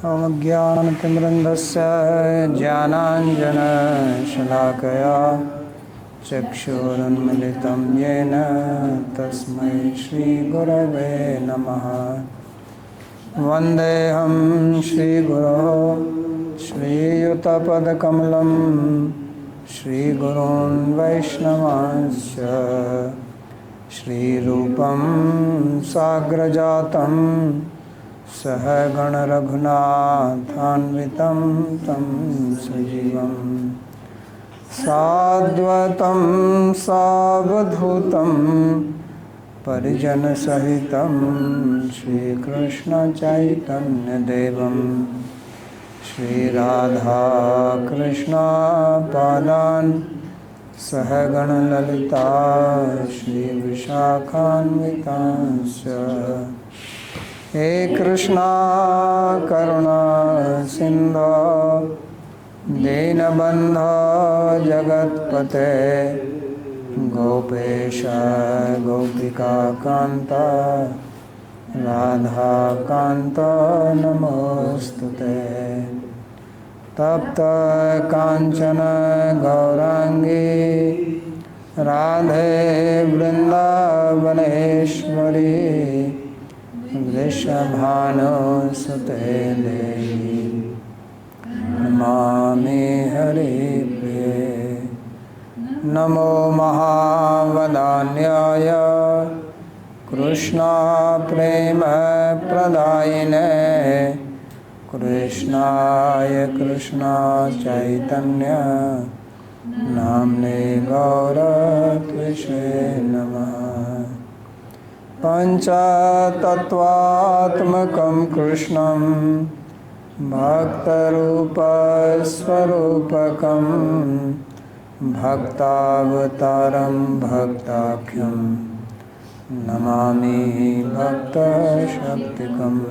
अज्ञानतिमिरन्धस्य ज्ञानाञ्जनशलाकया चक्षुरुन्मिलितं येन तस्मै श्रीगुरवे नमः। वन्देऽहं श्रीगुरोः श्रीयुतपदकमलं श्रीगुरून् वैष्णवांश्च श्रीरूपं साग्रजातं सहगण रघुनाथान्वितं तं सजीवं साद्वतं सावधूतं परिजनसहितं श्रीकृष्णचैतन्यदेवं श्रीराधाकृष्णपादान् सहगणललिता श्रीविशाखान्वितांश्च। हे कृष्णा करुणा सिन्धो दीनबन्धो जगत्पते गोपेश गोपिकान्त राधाकान्त नमोस्तुते। तप्त कांचन गौरांगी राधे वृंदावनेश्वरी वृषभानुसुते देवी नमामि हरिप्रिये। नमो महावदान्याय कृष्णा प्रेम प्रदायिने कृष्णाय कृष्णा चैतन्य नाम्ने गौरत्विषे नमः। पञ्चतत्त्वात्मकं कृष्णं भक्तरूपस्वरूपकं भक्तावतारं भक्ताख्यं नमामि भक्तशक्तिकम्।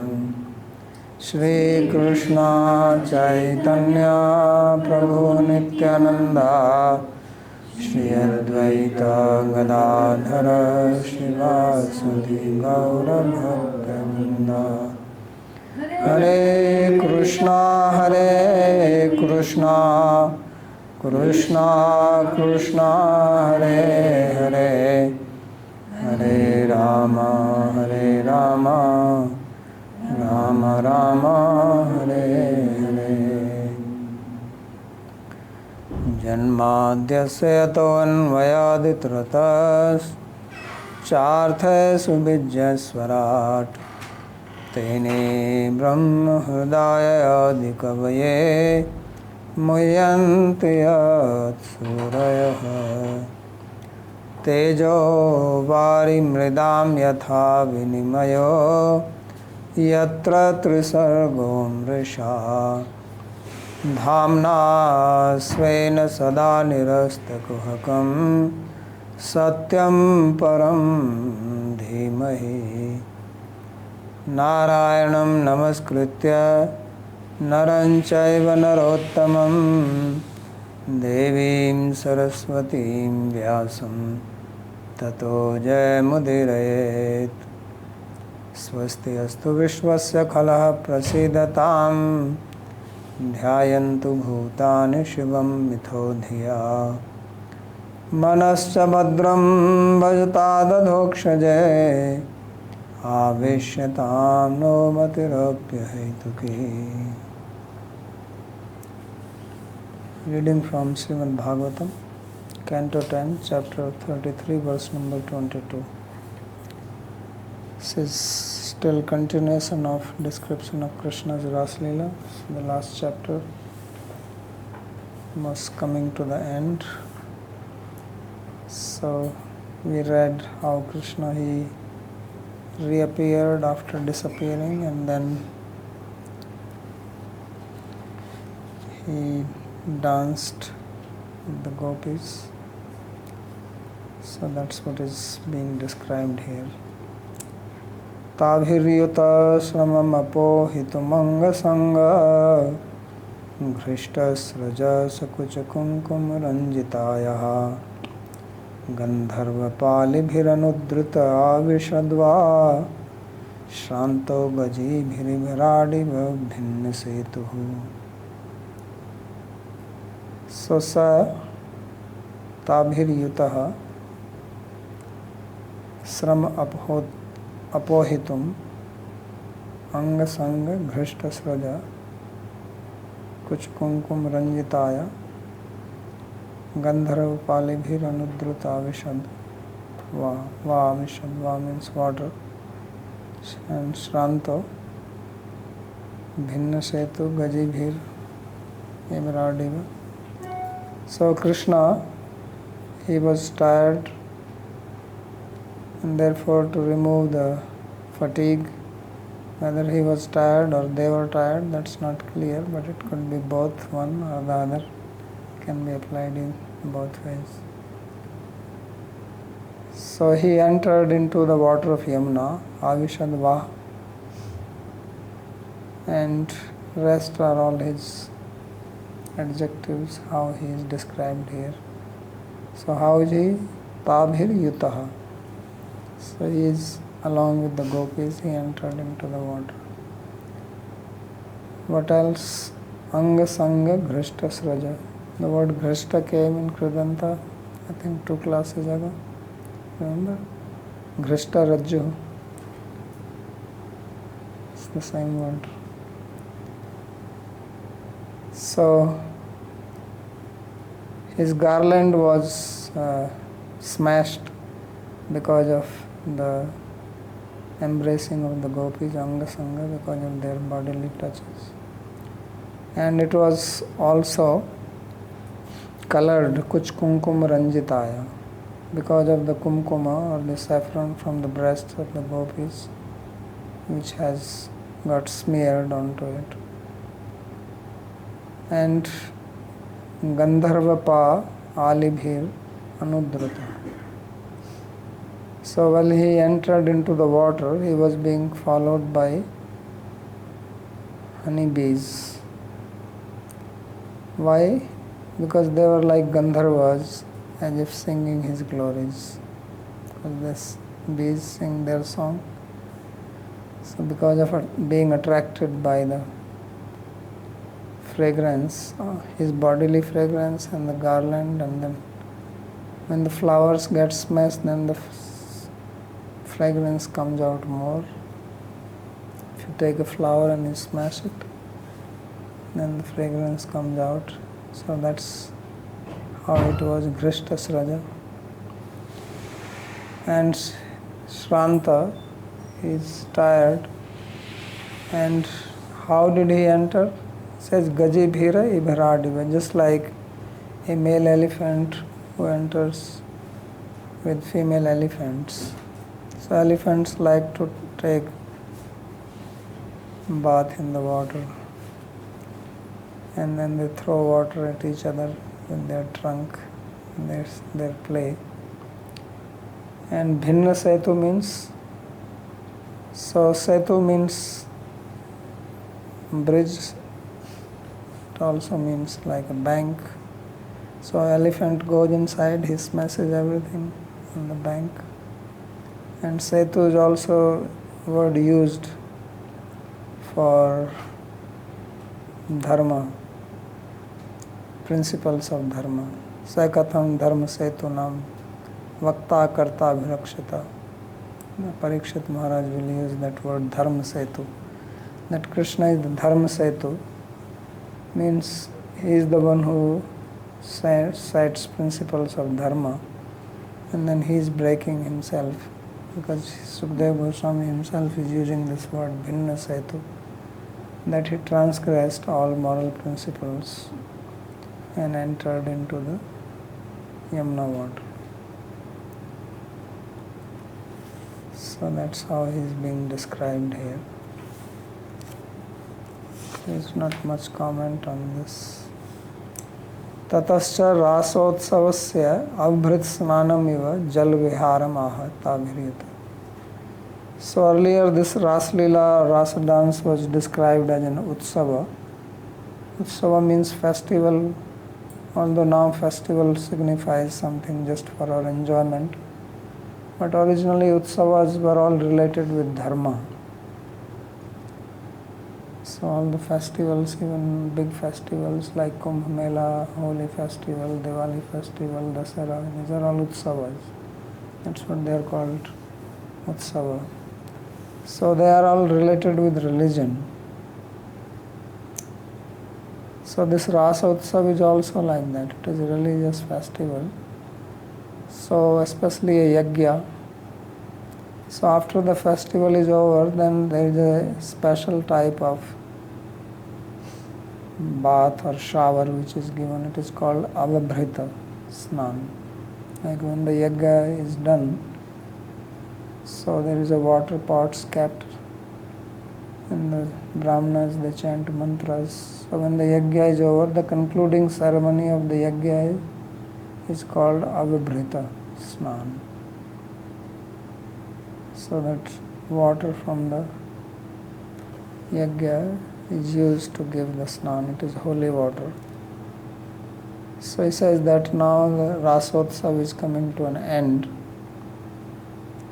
श्रीकृष्ण चैतन्य प्रभु नित्यानंदा श्री अद्वैत गदाधर श्रीवासुदेव गौरभक्तवृंद। हरे कृष्णा कृष्णा कृष्णा हरे हरे हरे राम राम राम हरे हरे। जन्माद्यस्य तोऽन्वयादितरतश्चार्थेषु बीजस्वराट् तेने ब्रह्महृदायादिकवये मुह्यन्ति यत्सूरयः। तेजो वारिमृदां यथा विनिमयो यत्र त्रिसर्गो मृषा धाम्ना स्वेन सदा निरस्तकुहकं सत्यं परं धीमहि। नारायणं नमस्कृत्य नरं चैव नरोत्तमं देवीं सरस्वतीं व्यासं ततो जयमुदीरयेत्। स्वस्ति अस्तु विश्वस्य खलः प्रसीदतां ध्यायन्तु भूतानि शिवं मिथो धिया। मनश्च भद्रं भजतादधोक्षजे आवेश्यतां no मतिरप्यहेतुकी। Reading from Śrīmad-Bhāgavatam, Canto 10, Chapter 33, verse number 22. This is still continuation of description of Krishna's Rāsa-līlā. The last chapter was coming to the end. So we read how Krishna he reappeared after disappearing, and then he danced with the gopis. So that's what is being described here. ताभिर्युता श्रममपोहितुमङ्गसङ्गा घृष्टस्रजसकुचकुङ्कुमरञ्जितायाः गन्धर्वपालिभिरनुद्धृत आविशद्वा Shranto gaji bhiribharadiva bhinna setuhu. So sa tabhiryutaha sram apohitum anga sanga ghrishta sraja kuch kumkum ranjitaya gandharva palibhir anudruta vishad. Va vishad, va means water, and shranto bhinna setu gajibhir ebradiva. So Krishna, he was tired, and therefore to remove the fatigue, whether he was tired or they were tired, that's not clear, but it could be both, one or the other, can be applied in both ways. So he entered into the water of Yamuna, Avishadva, and rest are all his adjectives, how he is described here. So how is he? Tabhir yutaha. So he is along with the gopis, he entered into the water. What else? Anga Sanga Ghrishta Sraja. The word Ghrishta came in Kridanta, I think 2 classes ago. Remember? Ghrishta Rajju. It's the same word. So his garland was smashed because of the embracing of the gopis, Anga Sangha, because of their bodily touches. And it was also colored Kuch Kumkum Ranjitaya, because of the kumkuma or the saffron from the breasts of the gopis, which has got smeared onto it. And Gandharva Pa Alibhir Anudruta. So while he entered into the water, he was being followed by honeybees. Why? Because they were like Gandharvas, as if singing his glories. Because these bees sing their song. So because of being attracted by the fragrance, his bodily fragrance and the garland, and then when the flowers get smashed, then the fragrance comes out more. If you take a flower and you smash it, then the fragrance comes out. So that's how it was, Ghrishta Sraja. And Shranta is tired. And how did he enter? It says Gaji Bhira Ibharadiva, just like a male elephant who enters with female elephants. So elephants like to take bath in the water, and then they throw water at each other with their trunk, and their play. And Bhinna Setu means, so Setu means bridge, it also means like a bank. So elephant goes inside, he smashes everything on the bank. And Setu is also a word used for dharma, principles of dharma. Sakatham dharma setu nam vakta karta abhirakshita. Parikshit Maharaj will use that word dharma setu. That Krishna is the dharma setu, means he is the one who cites principles of dharma, and then he is breaking himself, because Sukadeva Goswami himself is using this word Bhinna Setu, that he transgressed all moral principles and entered into the Yamuna water. So that's how he is being described here. There is not much comment on this. Tatascha Rāsotsavasya Avbhrit Snanamiva Jal Viharam Aha Tabhiryata. So earlier this Rāsa-līlā, Rasa dance was described as an Utsava. Utsava means festival, although now festival signifies something just for our enjoyment. But originally Utsavas were all related with dharma. So all the festivals, even big festivals like Kumbh Mela, Holi festival, Diwali festival, Dasara, these are all utsavas. That's what they are called, utsava. So they are all related with religion. So this Rasa Utsav is also like that. It is a religious festival. So especially a yajna. So after the festival is over, then there is a special type of bath or shower which is given. It is called avabhrita snan. Like when the yajna is done, so there is a water pots kept, and the brahmanas, they chant mantras. So when the yajna is over, the concluding ceremony of the yajna is called avabhrita snan. So that water from the yajna is used to give the snan. It is holy water. So he says that now the Rasotsav is coming to an end.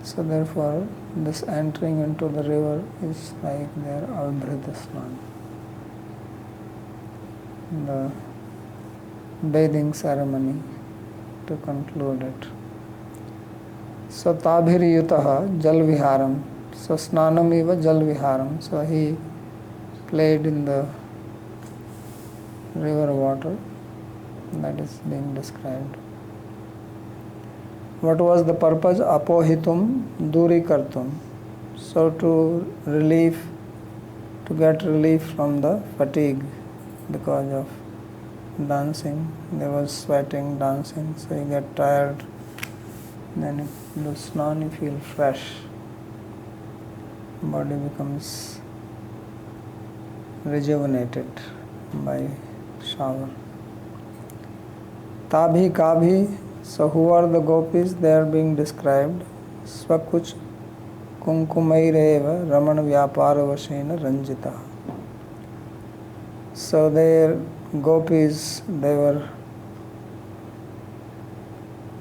So therefore, this entering into the river is like their avabhrita snan, the bathing ceremony to conclude it. So tabhir yutaha jal viharam. So snanam eva jal viharam. So he played in the river water. That is being described. What was the purpose? Apohitum duri kartum. So to get relief from the fatigue because of dancing. There was sweating, dancing, so you get tired. Then if you do snan, you feel fresh. Body becomes rejuvenated by shower. Tabhi kabhi. So who are the gopis? They are being described. Swakuch kunkumaireva ramana vyapara vashena ranjita. So their gopis, they were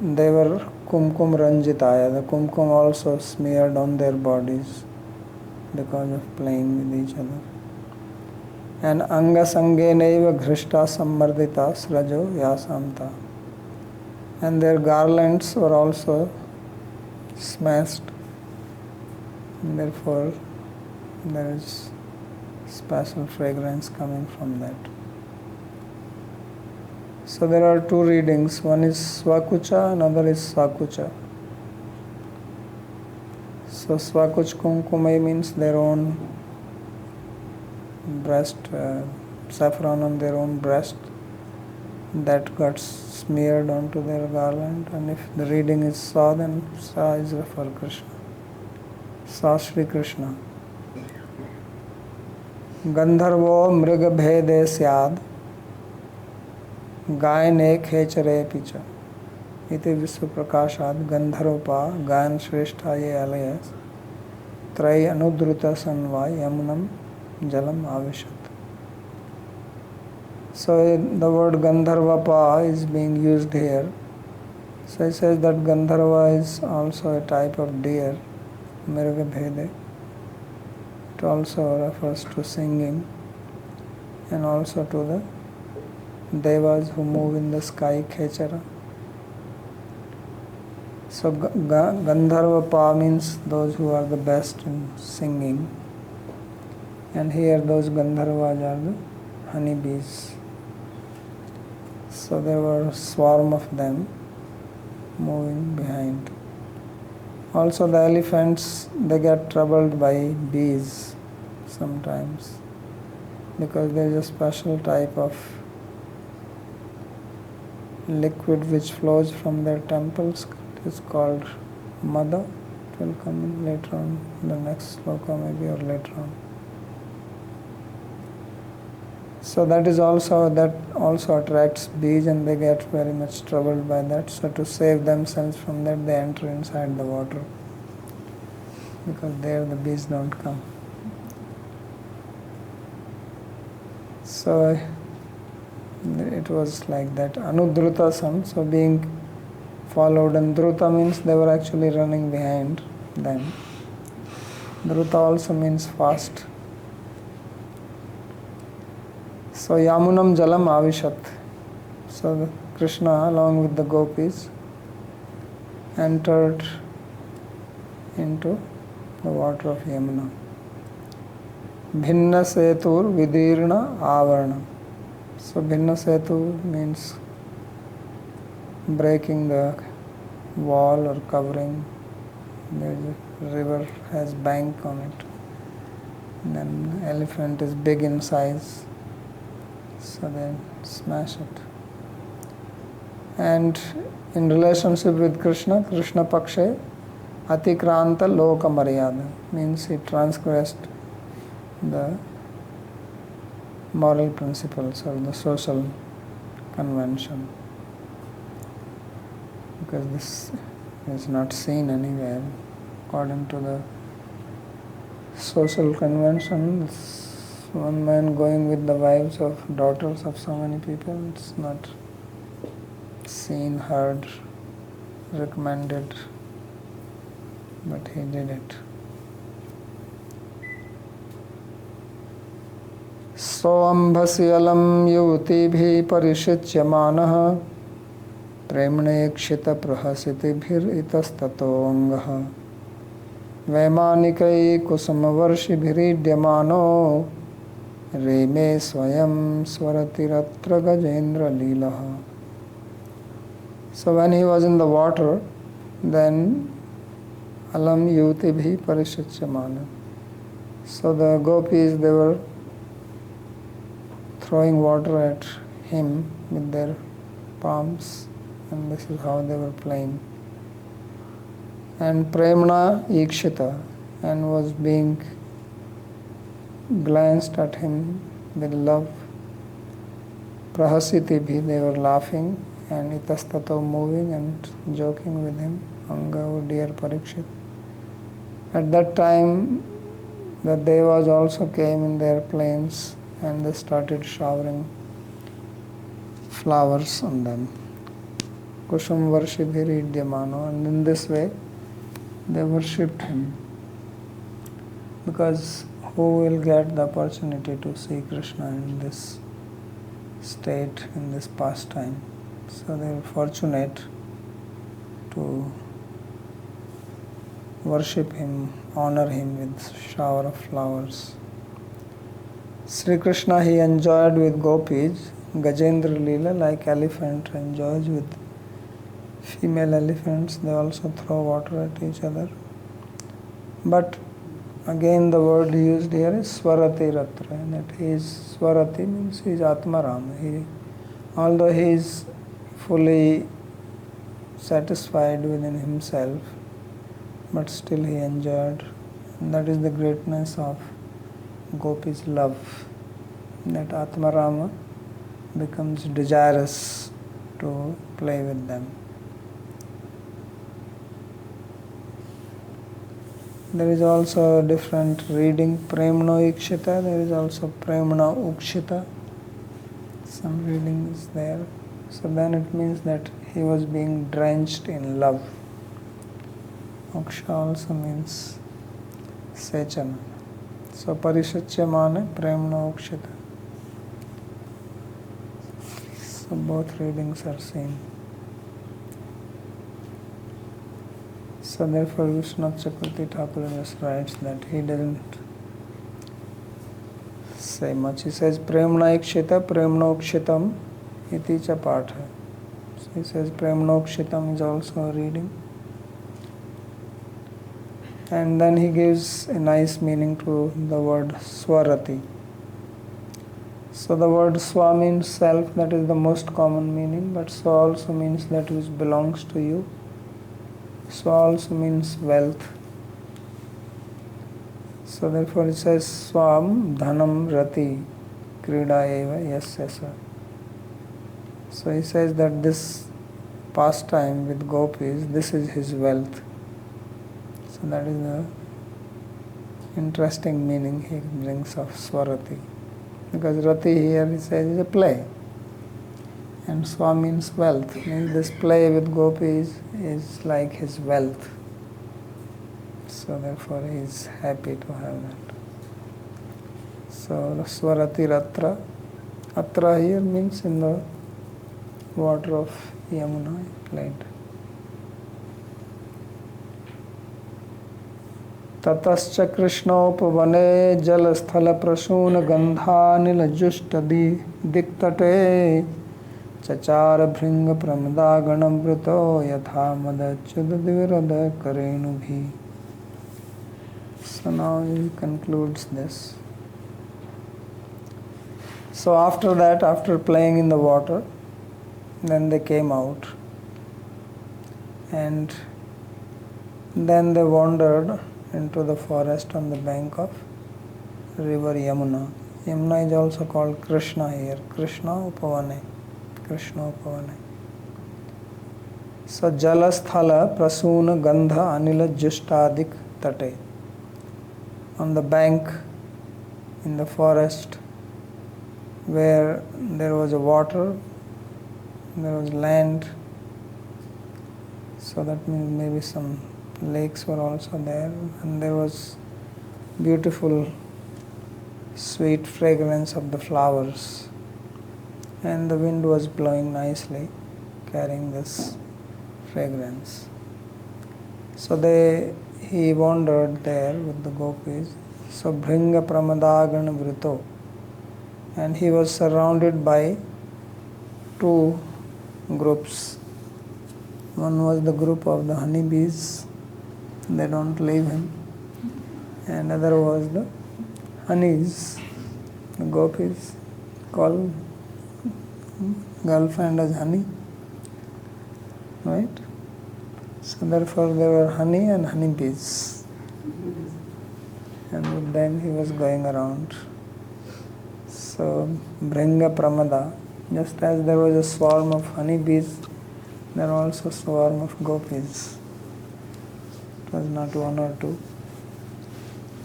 kumkum ranjitaya. The kumkum also smeared on their bodies because of playing with each other. And anga sangeneva ghrishta sammardita srajo yasamta. And their garlands were also smashed. And therefore, there is special fragrance coming from that. So there are two readings. One is Swakucha, another is Sakucha. So Swakuch Kumkumai means their own breast, saffron on their own breast that got smeared onto their garland. And if the reading is Sa, then Sa is for Krishna. Sa Shri Krishna. Gandharvo mriga bhede syad गायने खेचरे पिचा इति विश्व प्रकाशाद गंधर्वपा गायन श्रेष्ठा ये अलय त्रय अनुद्रुत सन्वा यमुनम jalam avishat. So the word Gandharvapa is being used here. So it says that Gandharva is also a type of deer, Mirga Bhede. It also refers to singing and also to the devas who move in the sky, Khechara. So Gandharvapa means those who are the best in singing. And here those Gandharvas are the honeybees. So there were a swarm of them moving behind. Also the elephants, they get troubled by bees sometimes because there is a special type of liquid which flows from their temples. It is called Mada. It will come in later on, the next sloka maybe or later on. So that also attracts bees and they get very much troubled by that. So to save themselves from that, they enter inside the water because there the bees don't come. So it was like that. Anudruta sam, so being followed, and druta means they were actually running behind them. Druta also means fast. So Yamunam Jalam Avishat. So Krishna along with the gopis entered into the water of Yamuna. Bhinna Setur Vidirna Avarna. So Bhinna Setu means breaking the wall or covering. The river has bank on it. And then elephant is big in size, so they smash it. And in relationship with Krishna, Krishna Pakshe Atikranta Loka Maryada means he transgressed the moral principles or the social convention, because this is not seen anywhere. According to the social convention, one man going with the wives of daughters of so many people, it's not seen, heard, recommended, but he did it. Soambhasyalam yuvtibhi parishichyamanaha premnekshita prahasitibhir itastato Vaimanikai kusamavarshibhiridyamano Reme swayam swaratiratra gajendra lilaha. So when he was in the water, then alam yutibhi parishichyamana. So the gopis, they were throwing water at him with their palms, and this is how they were playing. And Premna Ikshita, and was being glanced at him with love. Prahasitibhi, they were laughing, and Itastato moving and joking with him. Anga, oh dear Parikshit. At that time, the Devas also came in their planes, and they started showering flowers on them. Kushum Varshibhiridyamano, and in this way, they worshipped him, because who will get the opportunity to see Krishna in this state, in this pastime? So they were fortunate to worship him, honor him with shower of flowers. Sri Krishna, he enjoyed with gopis Gajendra-līlā, like elephant enjoys with female elephants. They also throw water at each other. But again the word used here is Swarati Ratra, that he is Swarati means he is Atmarama. Although he is fully satisfied within himself, but still he enjoyed. And that is the greatness of Gopi's love, that Atmarama becomes desirous to play with them. There is also a different reading, Premno Ikshita, there is also Premna Ukshita. Some reading is there. So then it means that he was being drenched in love. Uksha also means Sechana. So Parishachyamane, Premna Ukshita. So both readings are seen. So therefore Vishwanath Chakravarti Thakur just writes that he doesn't say much. He says Premna Ikshita, Premna Ukshitam iti cha patha. So he says Premna Ukshitam is also a reading. And then he gives a nice meaning to the word Swarati. So the word Swa means self, that is the most common meaning, but Swa also means that which belongs to you. Swa also means wealth. So therefore it says Swam Dhanam Rati Krida Eva Yasyasa. So he says that this pastime with gopis, this is his wealth. So that is the interesting meaning he brings of Swarati. Because Rati here he says is a play. And Swa means wealth. Means this play with gopis is like his wealth. So therefore he is happy to have that. So Swarati Ratra Atra here means in the water of Yamuna he played. ततश्च कृष्णोपवने जलस्थलप्रसूनगन्धानिलजुष्टदिक्तटे चचार भृङ्गप्रमदागणवृतो यथा मदच्युतद्विरदकरेणुभिः. So now he concludes this. So after that, after playing in the water, then they came out and then they wandered into the forest on the bank of river Yamuna. Yamuna is also called Krishna here. Krishna Upavane. So Jalasthala Prasuna Gandha Anila Justadik Tate. On the bank in the forest where there was a water, there was land, so that means maybe some lakes were also there, and there was beautiful sweet fragrance of the flowers, and the wind was blowing nicely, carrying this fragrance. So he wandered there with the gopis. So Bhringa Pramadagana Vrito, and he was surrounded by two groups. One was the group of the honeybees, they don't leave him, and other was the honeys, the gopis call girlfriend as honey, right? So therefore there were honey and honeybees, and with them he was going around. So Bhringa Pramada, just as there was a swarm of honeybees, there are also a swarm of gopis. It was not one or two,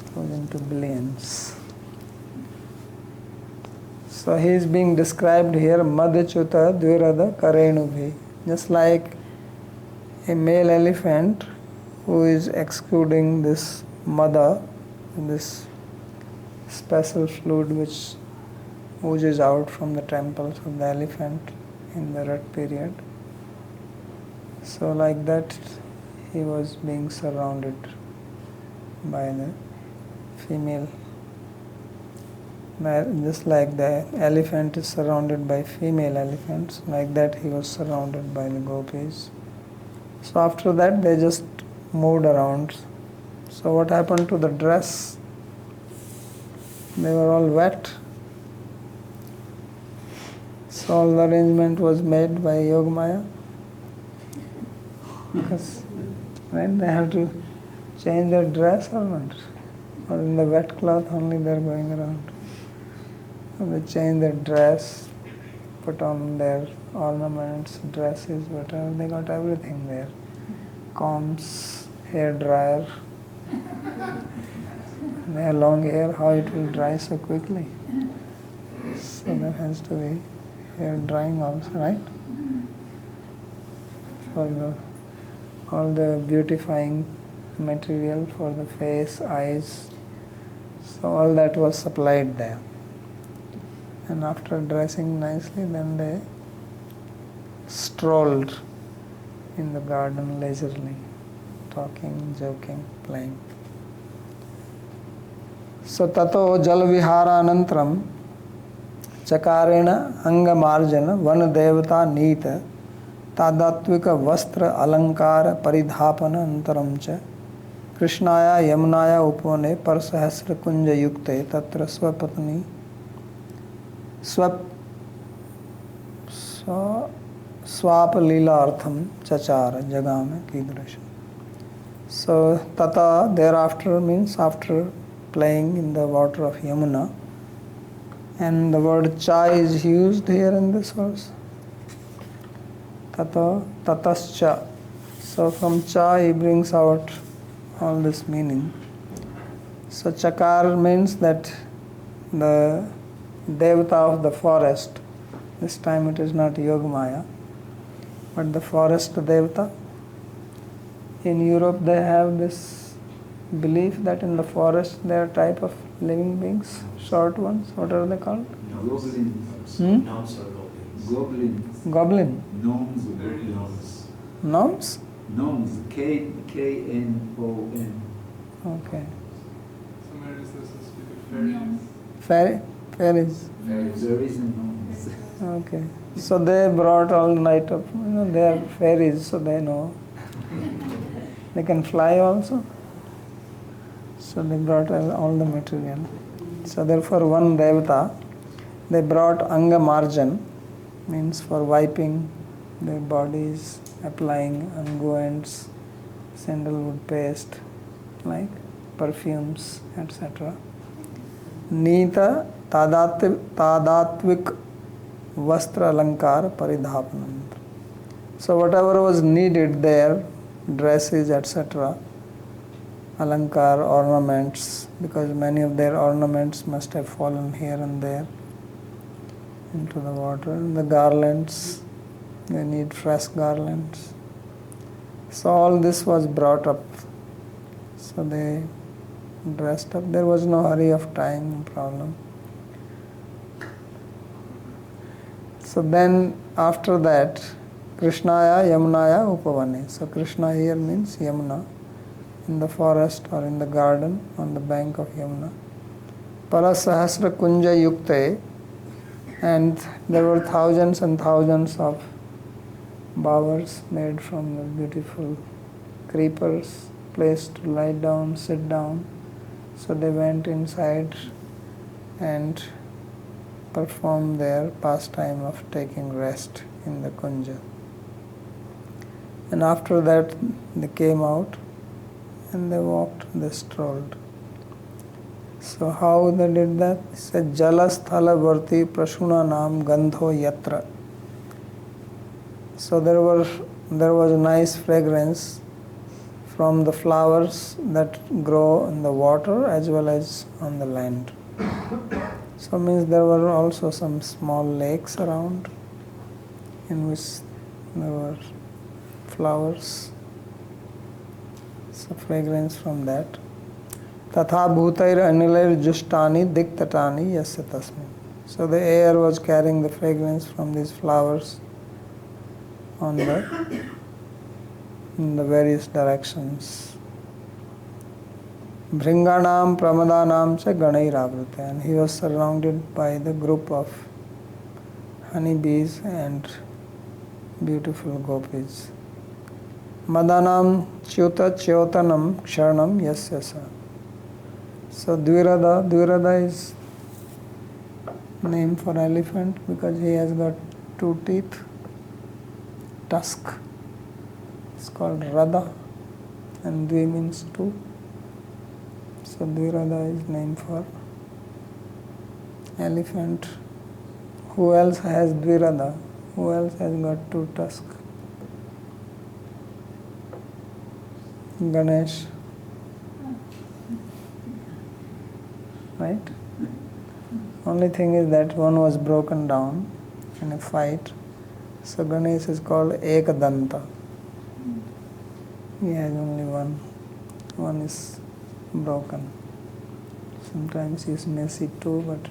it was into billions. So he is being described here, Madhuchuta Dvirada Karenubhi, just like a male elephant who is excluding this mada, this special fluid which oozes out from the temples of the elephant in the rat period. So like that he was being surrounded by the female, just like the elephant is surrounded by female elephants, like that he was surrounded by the gopis. So after that they just moved around. So what happened to the dress? They were all wet. So all the arrangement was made by Yogamaya, because right, they have to change their dress or not, or in the wet cloth only they are going around. So they change their dress, put on their ornaments, dresses, whatever, they got everything there. Combs, hair dryer. They have long hair, how it will dry so quickly? So there has to be hair drying also, right? For all the beautifying material for the face, eyes, so all that was supplied there. And after dressing nicely, then they strolled in the garden leisurely, talking, joking, playing. So tato jalviharanantram chakarena angamarjana vana devata nita तादात्विक वस्त्र अलंकार परिधापन अंतरम च कृष्णाया यमुनाया उपवने परसहस्र कुंज युक्ते तत्र स्वपत्नी स्वापलीलार्थम चचार जगाम कीदृश. So tata, thereafter means after playing in the water of Yamuna, and the word cha is used here in this verse. Tata, tatascha. So from cha he brings out all this meaning. So chakar means that the devata of the forest, this time it is not Yogamaya, but the forest devata. In Europe they have this belief that in the forest there are type of living beings, short ones. What are they called? Goblins. Gnomes or goblins. Goblins. Goblin. Gnomes. Gnomes. Gnomes? Gnomes. K-N-O-M. Okay. Somewhere it says to speak of fairies. Fairies. There is a gnomes. Okay. So they brought all night of, they are fairies, so they know. They can fly also. So they brought all the material. So therefore one Devata, they brought Anga Marjan, means for wiping their bodies, applying unguents, sandalwood paste, like perfumes, etc. Nita Tadatvik Vastra Alankar Paridhapanam. So whatever was needed there, dresses, etc., alankar, ornaments, because many of their ornaments must have fallen here and there into the water. And the garlands, they need fresh garlands. So all this was brought up. So they dressed up. There was no hurry of time, no problem. So then after that, Krishnaya Yamunaya Upavane. So Krishna here means Yamuna, in the forest or in the garden on the bank of Yamuna. Parasahasra Kunja Yukte, and there were thousands and thousands of bowers made from the beautiful creepers, place to lie down, sit down. So they went inside and performed their pastime of taking rest in the kunja. And after that they came out and they walked, they strolled. So how they did that? It said Jalasthala Varti Prashuna Nam Gandho Yatra. So there was a nice fragrance from the flowers that grow in the water as well as on the land. So means there were also some small lakes around in which there were flowers. So fragrance from that. Tatha bhutair anilair justani diktatani yasya tasmin. So the air was carrying the fragrance from these flowers on in the various directions. Bhringanam pramadanam cha ganairavrita, and he was surrounded by the group of honeybees and beautiful gopis. Madanam Chyuta Chyotanam Ksharnam Yasyasa. So Dvirada is name for elephant because he has got 2 teeth, tusk. It's called Radha, and Dvi means 2. So Dvirada is name for elephant. Who else has Dvirada? Who else has got 2 tusks? Ganesh. Right? Only thing is that one was broken down in a fight. So Ganesh is called Ekadanta. He has only one. One is broken. Sometimes he is messy too, but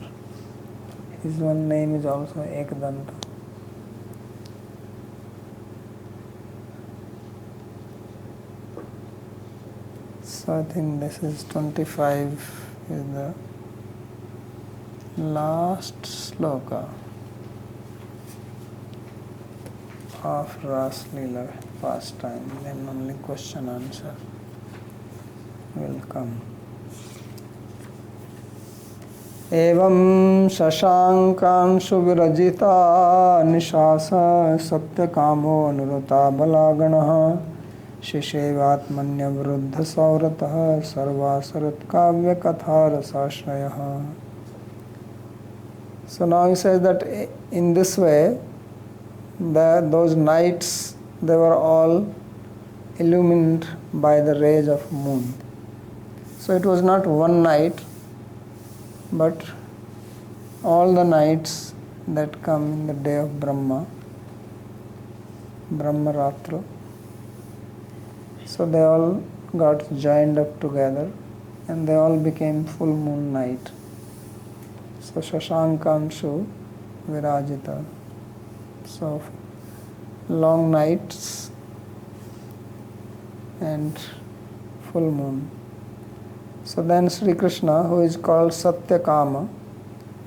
his one name is also Ekadanta. So I think this is 25 is the last sloka of Rāsa-līlā pastime. Then only question answer will come. Evam shashankanshu virajita nishasa satyakamo anuruta balaganaha Shishevatmanya vruddha saurataha sarvasarat kavya katha rasashrayah. So now he says that in this way, those nights, they were all illumined by the rays of moon. So it was not one night, but all the nights that come in the day of Brahma Ratra. So they all got joined up together and they all became full moon night. So Shashankanshu Virajita. So long nights and full moon. So then Sri Krishna, who is called Satyakama,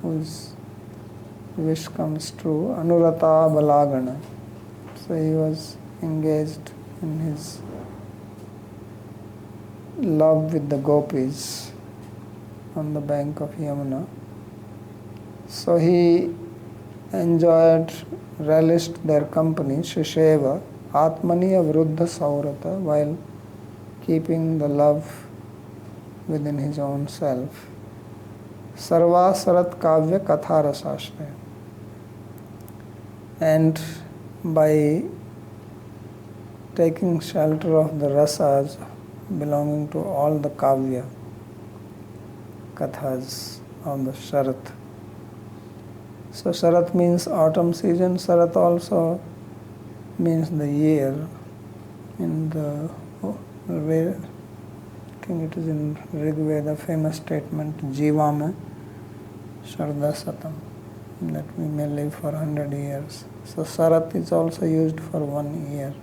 whose wish comes true, Anurata Balagana. So he was engaged in his love with the gopis on the bank of Yamuna. So he enjoyed, relished their company, Shisheva, Atmani Avruddha Saurata, while keeping the love within his own self. Sarva Sarat Kavya Katha Rasashraya. And by taking shelter of the rasas belonging to all the kavya, kathas of the Sharat. So Sharat means autumn season. Sharat also means the year. In the I think it is in Rig Veda, famous statement, Jiva mein Sharda Satam, that we may live for 100 years. So Sarat is also used for 1 year.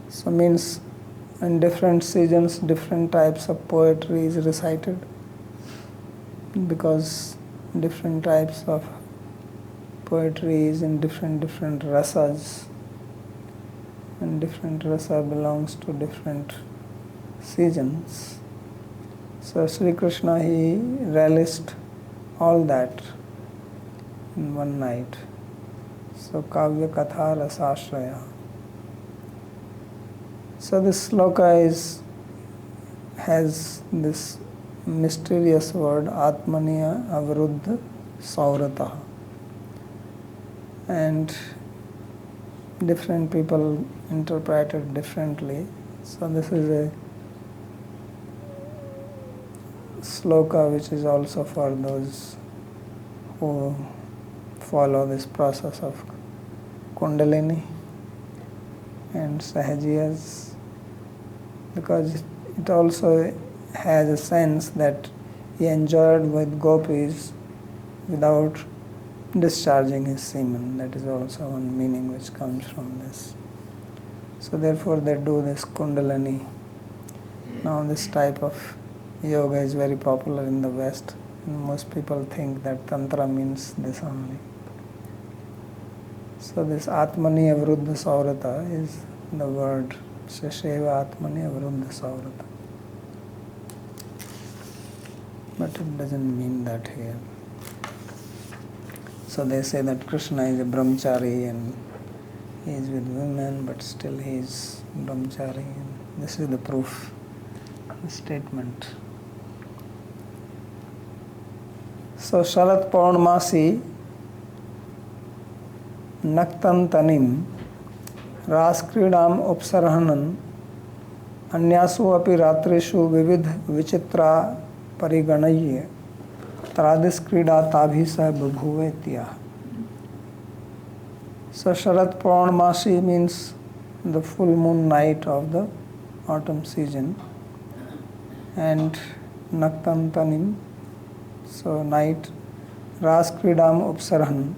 So means in different seasons, different types of poetry is recited, because different types of poetry is in different rasas, and different rasa belongs to different seasons. So Sri Krishna, he relished all that in one night. So Kavya Katha Rasashraya. So this sloka has this mysterious word Atmaniya Avruddha Saurata, and different people interpret it differently. So this is a sloka which is also for those who follow this process of Kundalini and Sahajiyas, because it also has a sense that he enjoyed with gopis without discharging his semen. That is also one meaning which comes from this. So therefore they do this Kundalini. Now this type of yoga is very popular in the West, and most people think that Tantra means this only. So this Atmani Avruddha Saurata is the word Shasheva Atmani Avruddha Saurata. But it doesn't mean that here. So they say that Krishna is a brahmachari and he is with women, but still he is brahmachari. And this is the proof, the statement. So Sharat Paurnamasi Naktantanim Raskridam Upsarahanan Anyasu api Ratrishu Vividh Vichitra Pariganayya Tradiskrida Tabhisa Babhuvetya. So Sharat Paurnamasi means the full moon night of the autumn season, and Naktantanim, so night, Raskridam Upsarahan.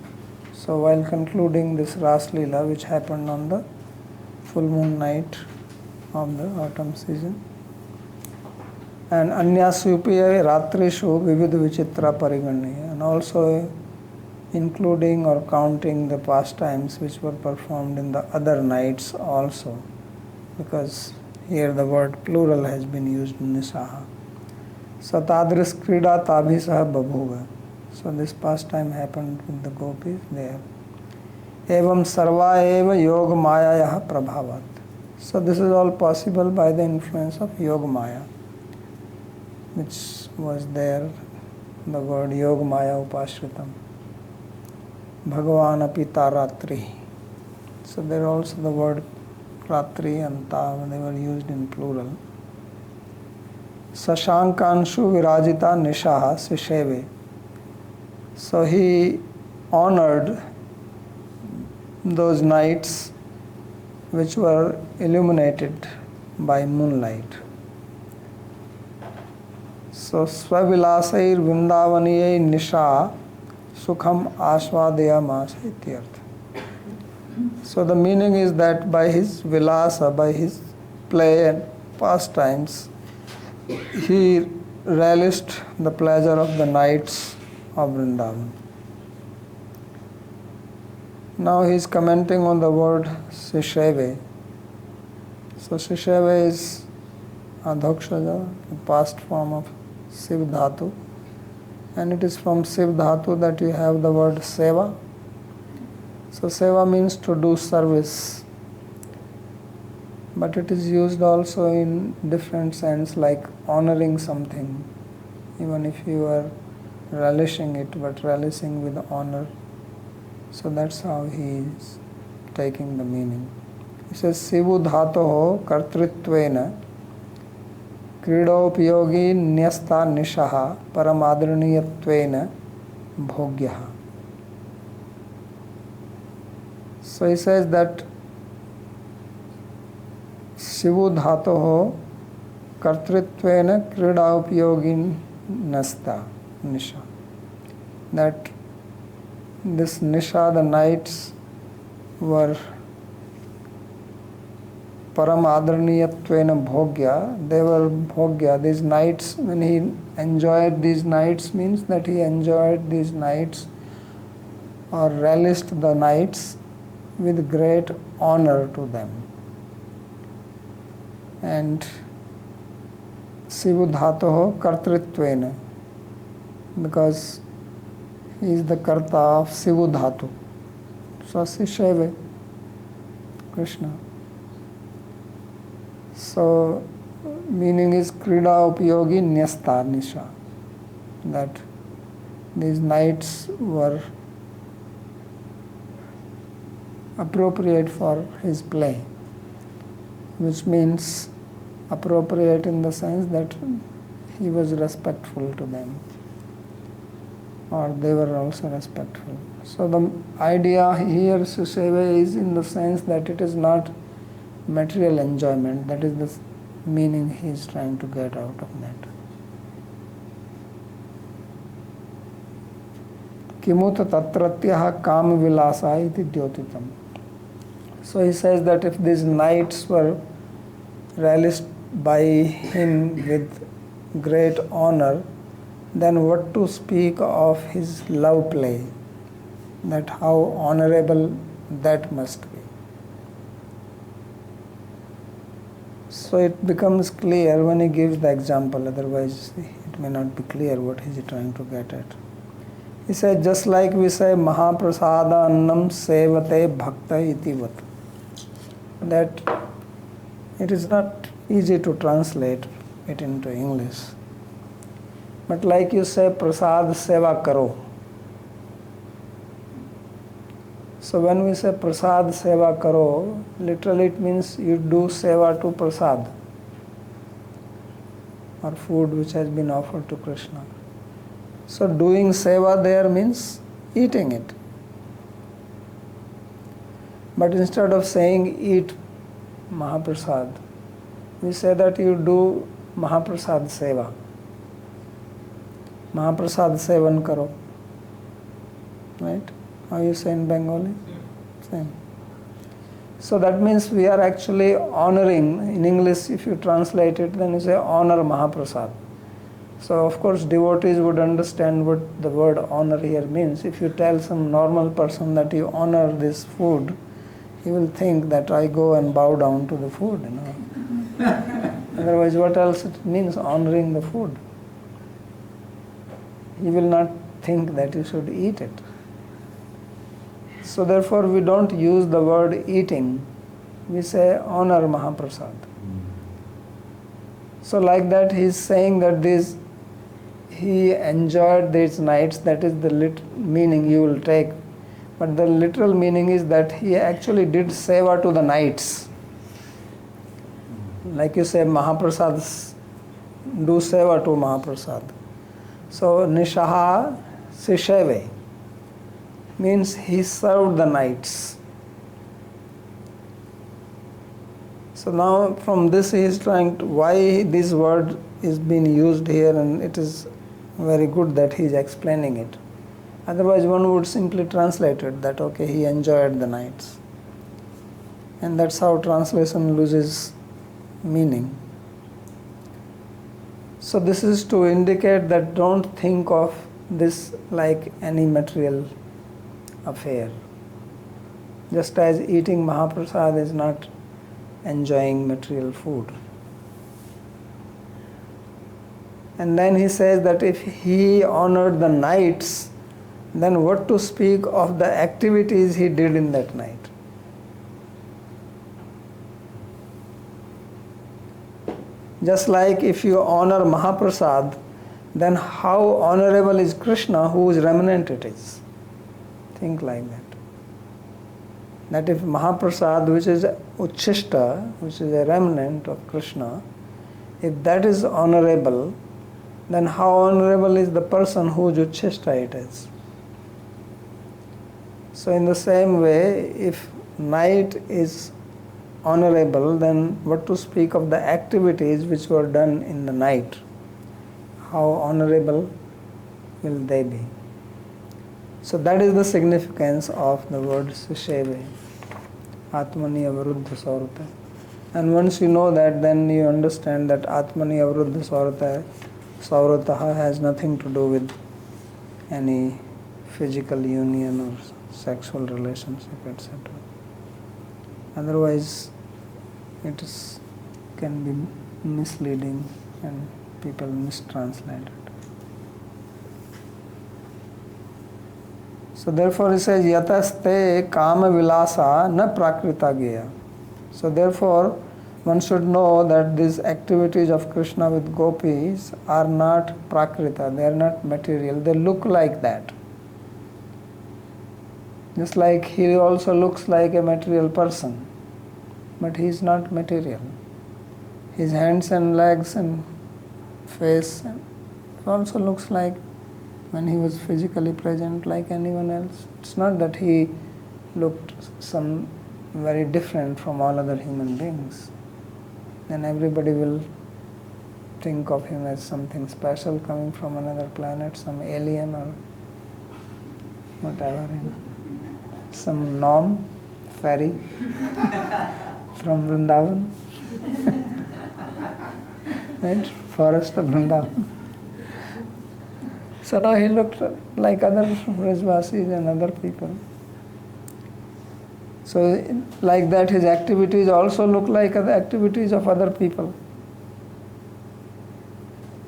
So while concluding this Rāsa-līlā, which happened on the full moon night of the autumn season, and Anyasupya Ratrishu Vividh Vichitra Pariganya, and also including or counting the pastimes which were performed in the other nights also, because here the word plural has been used, Nisaha. So Tadris Krida Tabhisaha Babhuva. So this pastime happened with the gopis there. Evam Sarva Eva Yoga Maya Prabhavat. So this is all possible by the influence of Yoga Maya, which was there, the word Yoga Maya Upashritam. Bhagavan api Ratri. So there also the word Ratri and Ta, they were used in plural. Sashankanshu Virajita Nishaha Sisheve. So he honored those nights which were illuminated by moonlight. So Swavilasair Vrindavaniyai Nisha Sukham Ashvadayamasa ityartha. So the meaning is that by his vilasa, by his play and pastimes, he relished the pleasure of the nights of Vrindavan. Now he is commenting on the word Sisheve. So Sisheve is Adhokshaja, the past form of Siv Dhatu, and it is from Siv Dhatu that you have the word Seva. So Seva means to do service, but it is used also in different sense, like honoring something, even if you are relishing it, but relishing with honor. So that's how he is taking the meaning. He says, Sivu dhatoho kartritvena kridopayogi nyasta nishaha paramadriniyatvena bhogyaha. So he says that Sivu dhatoho kartritvena kridopayogi nasta nisha. That this nisha, the nights, were paramadriniyatvena bhogya. They were bhogya. These nights, when he enjoyed these nights, means that he enjoyed these nights or relished the nights with great honor to them. And Sivu dhatoho kartritvena, because he is the karta of Sivu dhatu. So Sisheve, Krishna. So meaning is krida upayogi nyasta nisha, that these nights were appropriate for his play, which means appropriate in the sense that he was respectful to them, or they were also respectful. So the idea here, Suseva, is in the sense that it is not material enjoyment. That is the meaning he is trying to get out of that. Kimuta tatratyaha kam vilasa iti dyotitam. So he says that if these nights were relished by him with great honor, then what to speak of his love play? That how honorable that must be. So it becomes clear when he gives the example, otherwise it may not be clear what he is trying to get at. He said, just like we say Mahaprasada Annam Sevate Bhakta Itivat, that it is not easy to translate it into English. But like you say, Prasad Seva Karo. So when we say Prasad Seva Karo, literally it means you do Seva to Prasad, or food which has been offered to Krishna. So doing Seva there means eating it. But instead of saying eat Mahaprasad, we say that you do Mahaprasad Seva. Mahaprasad Sevan Karo. Right? How you say in Bengali? Same. So that means we are actually honoring. In English, if you translate it, then you say honor Mahaprasad. So of course devotees would understand what the word honor here means. If you tell some normal person that you honor this food, he will think that I go and bow down to the food, Otherwise, what else it means, honoring the food? He will not think that you should eat it. So therefore we don't use the word eating. We say honor Mahaprasad. So like that he is saying that he enjoyed these nights, that is the meaning you will take. But the literal meaning is that he actually did seva to the nights. Like you say, Mahaprasad, do seva to Mahaprasad. So Nishaha Sisheve means he served the nights. So now from this he is trying to, why this word is being used here, and it is very good that he is explaining it. Otherwise one would simply translate it that okay, he enjoyed the nights. And that's how translation loses meaning. So this is to indicate that don't think of this like any material affair. Just as eating Mahaprasad is not enjoying material food. And then he says that if he honored the nights, then what to speak of the activities he did in that night? Just like if you honor Mahaprasad, then how honorable is Krishna, whose remnant it is? Think like that. That if Mahaprasad, which is Uchishta, which is a remnant of Krishna, if that is honorable, then how honorable is the person whose Uchishta it is? So in the same way, if night is honorable, then what to speak of the activities which were done in the night? How honorable will they be? So that is the significance of the word Sisheve, Atmani Avaruddha Saurata. And once you know that, then you understand that Atmani Avaruddha Saurataha has nothing to do with any physical union or sexual relationship, etc. Otherwise, it can be misleading and people mistranslate it. So therefore he says, Yataste kama vilasa na prakrita geya. So therefore, one should know that these activities of Krishna with gopis are not prakrita, they are not material, they look like that. Just like he also looks like a material person, but he is not material. His hands and legs and face also looks like when he was physically present like anyone else. It's not that he looked some very different from all other human beings. Then everybody will think of him as something special coming from another planet, some alien or whatever, some gnome, fairy from Vrindavan, right? Forest of Vrindavan. So now he looked like other Brajvasis and other people. So like that his activities also look like the activities of other people.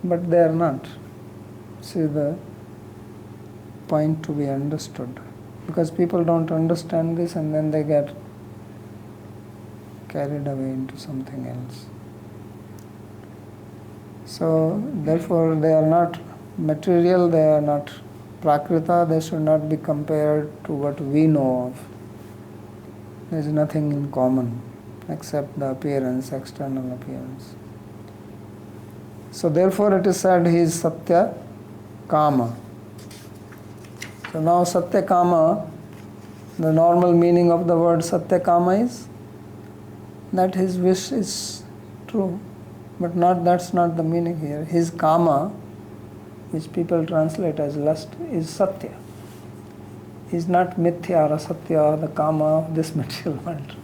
But they are not. This is the point to be understood. Because people don't understand this and then they get carried away into something else. So therefore they are not material, they are not prakrita, they should not be compared to what we know of. There is nothing in common except the appearance, external appearance. So therefore it is said he is Satya Kama. So now Satya Kama, the normal meaning of the word Satya Kama is that his wish is true, but that's not the meaning here. His Kama, which people translate as lust, is Satya. He is not Mithya or Satya or the Kama of this material world.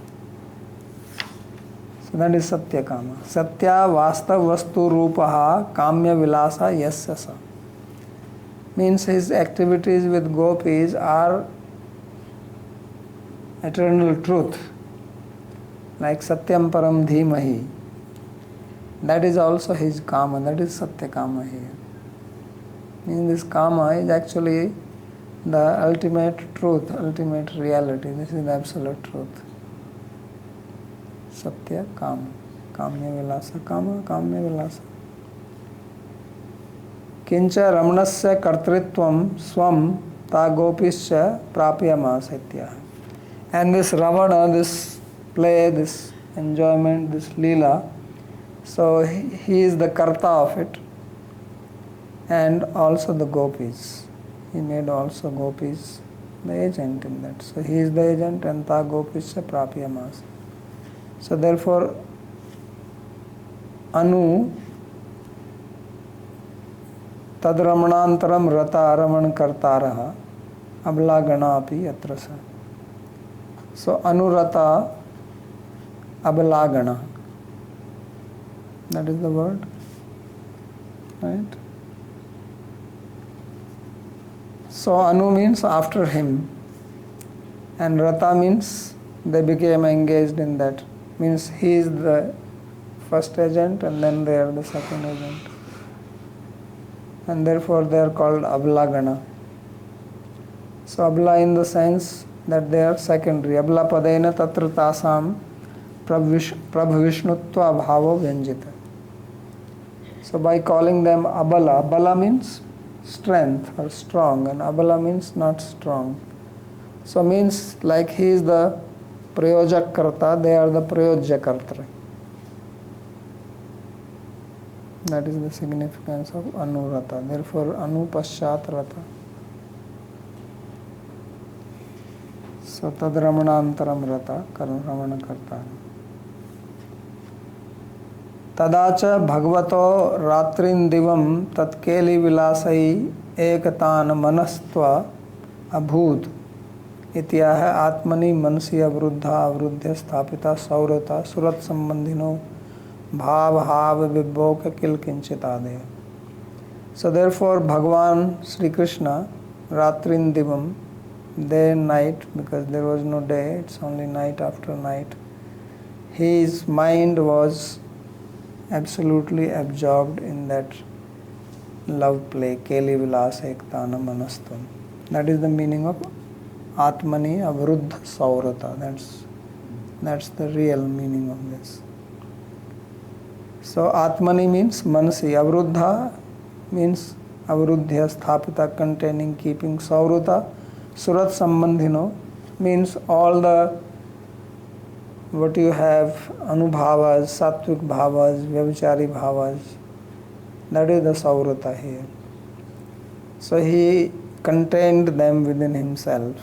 So that is Satya Kama. Satya Vastav Vastu Rupaha Kamya Vilasa Yasyasa. Means his activities with gopis are eternal truth, like Satyam Param Dhimahi. That is also his Kama, that is Satya Kama here. Means this Kama is actually the ultimate truth, ultimate reality. This is the absolute truth. Satya Kama. Kamya Vilasa. Kama, Kamya Vilasa. Kincha Ramanasya Kartritvam Swam Tagopisya Prapyamasitya. And this Ramana, this play, this enjoyment, this Leela, so he is the Karta of it, and also the gopis. He made also gopis the agent in that. So he is the agent and ta gopisya prapyamas. So therefore anu tadramanaantaram rata raman kartaraha abalagana api atrasa. So anurata abalagana, that is the word, right? So anu means after him, and rata means they became engaged in that, means he is the first agent and then they are the second agent, and therefore they are called abalagana. So abla in the sense that they are secondary. Abla padena tatra tasam prabhavishnutva bhavo vyanjita. So by calling them abala, abala means strength or strong, and abala means not strong. So means like he is the prayojak karta, they are the prayojya karta. That is the significance of anurata. Therefore anu paschat rata. So tad ramanantaram rata ramana karta. Tadacha bhagavato ratrin divam tatkeli vilasai ekatan manastva abhut इत्याह आत्मनि मनसी अवरुद्धा अवरुद्ध स्थापिता सौरता सुरत संबंधिनो भाव हाव विभोग किल किंचित आदय. So therefore Bhagavan Sri Krishna ratrin divam, day and night, because there was no day, it's only night after night, his mind was absolutely absorbed in that love play, keli vilasa ektana manastvam. That is the meaning of Atmani Avruddha Saurata. That's the real meaning of this. So Atmani means Manasi, Avruddha means Avruddhya Sthapita, containing, keeping, Saurata, Surat Sambandhino means all the what you have, Anubhavas, Sattvic Bhavas, Vyabhichari Bhavas, that is the Saurata here. So he contained them within himself,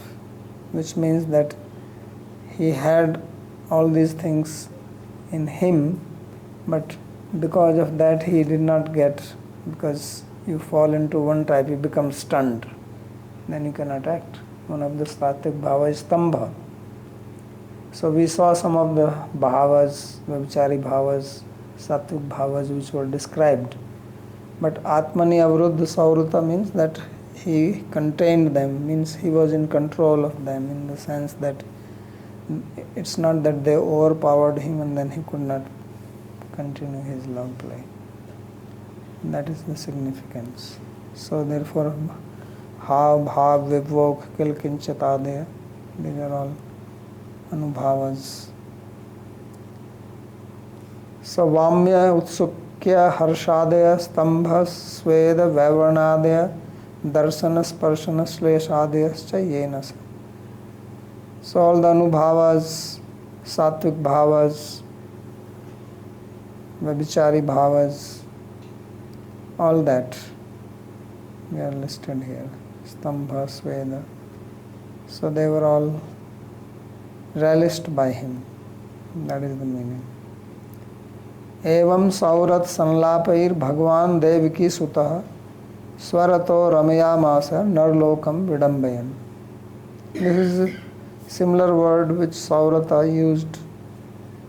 which means that he had all these things in him, but because of that he did not get, because you fall into one type, you become stunned, then you cannot act. One of the Sattvic Bhava is Stambha. So we saw some of the Bhavas, Vyabhichari Bhavas, Sattvic Bhavas which were described. But Atmani Avruddha Saurata means that he contained them, means he was in control of them, in the sense that it's not that they overpowered him and then he could not continue his love play. That is the significance. So therefore, Hav, Bhav, Vivok, Kil, Kinchat, Adaya, these are all Anubhavas. So Vamya, Utsukya, Harshadaya, Stambha, Sweda, Vavarnadaya, Darshana, Sparshana, Sleshadayascha, Yenasa. So all the Anubhavas, Sattvic Bhavas, Vyabhichari Bhavas, all that we are listed here. Stambha, Sweda. So they were all relished by him. That is the meaning. Evam saurat sanlapair bhagwan deviki sutah swarato ramayamasa narlokam vidambayan. This is a similar word which Saurata used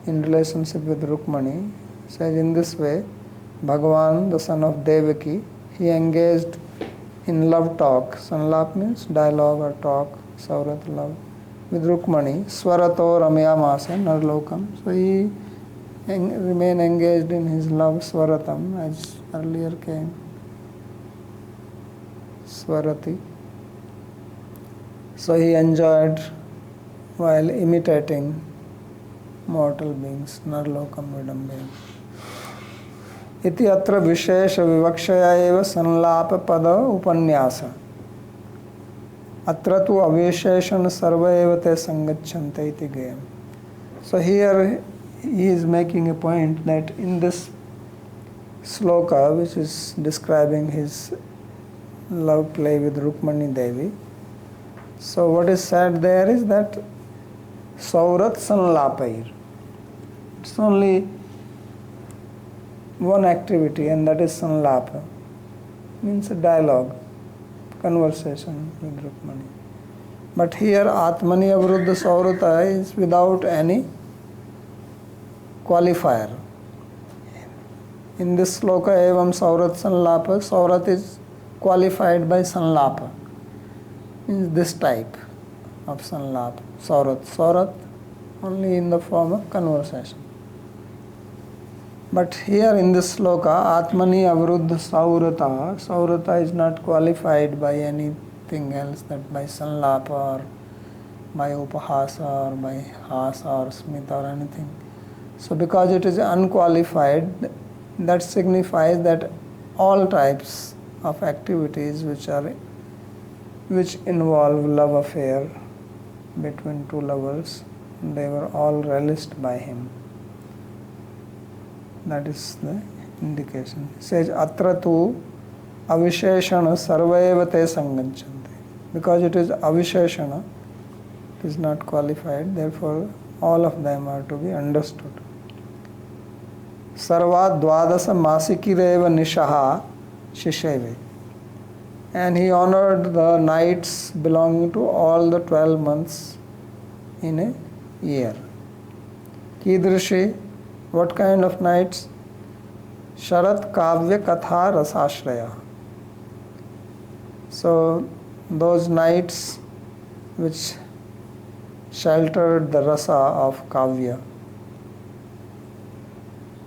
in relationship with Rukmani. Says in this way, Bhagavan, the son of Devaki, he engaged in love talk. Sanlap means dialogue or talk, Saurata love, with Rukmani. Swarato ramayamasa narlokam. So he remained engaged in his love swaratam, as earlier came. Swarati. So he enjoyed while imitating mortal beings, narlokam vidambayan. Iti atra vishesha vivakshaya eva sanlapa pada upanyasa. Atra tu avisheshana sarva eva te sangacchante iti gayam. So here he is making a point that in this sloka, which is describing his love play with Rukmani Devi, so what is said there is that Saurat Sanlapair. It's only one activity, and that is sanlapa, means a dialogue, conversation with Rukmani. But here Atmani Avruddha Saurata is without any qualifier. In this sloka, Evam Saurat Sanlapa, Saurat is qualified by Sanlapa, means this type of Sanlapa. Saurat, Saurat only in the form of conversation. But here in this sloka, Atmani Avruddha Saurata, Saurata is not qualified by anything else, that by Sanlapa or by Upahasa or by Hasa or Smita or anything. So because it is unqualified, that signifies that all types of activities which involve love affair between two lovers, they were all relished by him. That is the indication. It says atra tu avisheshana sarvaeva te sanganchanti. Because it is avisheshana, it is not qualified, therefore all of them are to be understood. Sarva dvadasa masikireva nishaha shisheve. And he honored the nights belonging to all the 12 months in a year. Kidrishi, what kind of nights? Sharat kavya katha rasashraya. So those nights which sheltered the rasa of kavya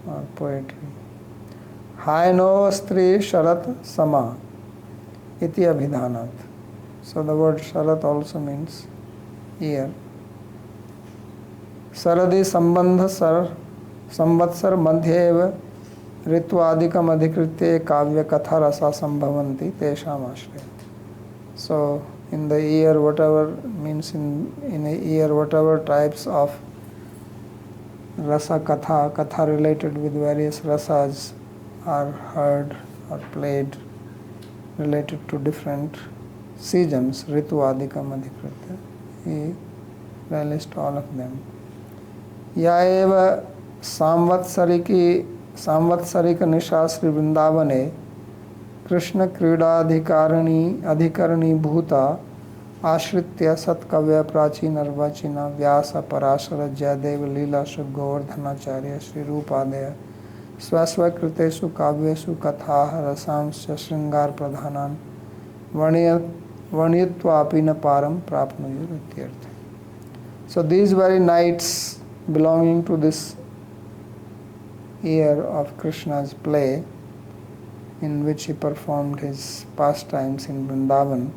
or poetry. Haino stri sharat sama iti abhidhanat. So the word sharat also means year. Saradi sambandha sar samvatsar madhyeva ritvaadikam adhikritye kavya katha rasa sambhavanti tesham ashraya. So in the year, whatever means in a year, whatever types of rasa katha related with various rasas are heard or played related to different seasons, ritu adikam adhikritya, he relished all of them. Yaeva samvatsarika nisha Sri Vrindavane Krishna Krida Adhikarani Bhuta Ashritya Satkavya Prachina Arvachina Vyasa Parashara Jayadeva Leela Govardhanacharya Sri Rupadaya Swasva Kritesu Kavyesu Katha Rasamsya Shringar Pradhanan Vanyatva Apina Param Prapnuyur Ityartha. So these very nights belonging to this year of Krishna's play, in which he performed his pastimes in Vrindavan,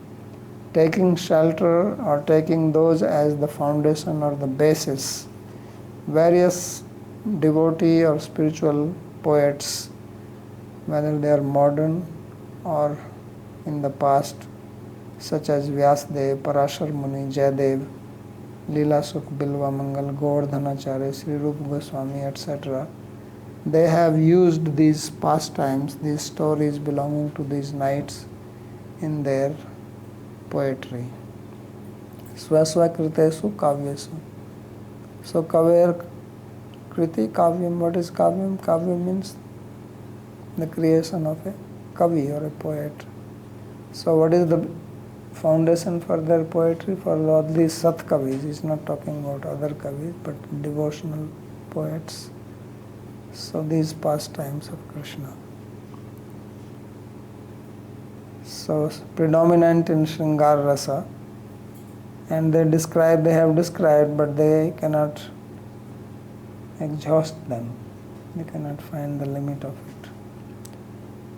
taking shelter or taking those as the foundation or the basis, various devotee or spiritual poets, whether they are modern or in the past, such as Vyasdev, Parashar Muni, Jayadev, Leela Sukh, Bilva Mangal, Govardhanacharya, Sri Rupa Goswami, etc., they have used these pastimes, these stories belonging to these nights in their poetry. Swasva kritesu kavyesu. So kaver kriti kavyam. What is kavyam? Kavyam means the creation of a kavi or a poet. So what is the foundation for their poetry? For all these sat kavis. He is not talking about other kavis, but devotional poets. So these pastimes of Krishna. So predominant in Shringar Rasa, and they have described, but they cannot exhaust them. They cannot find the limit of it.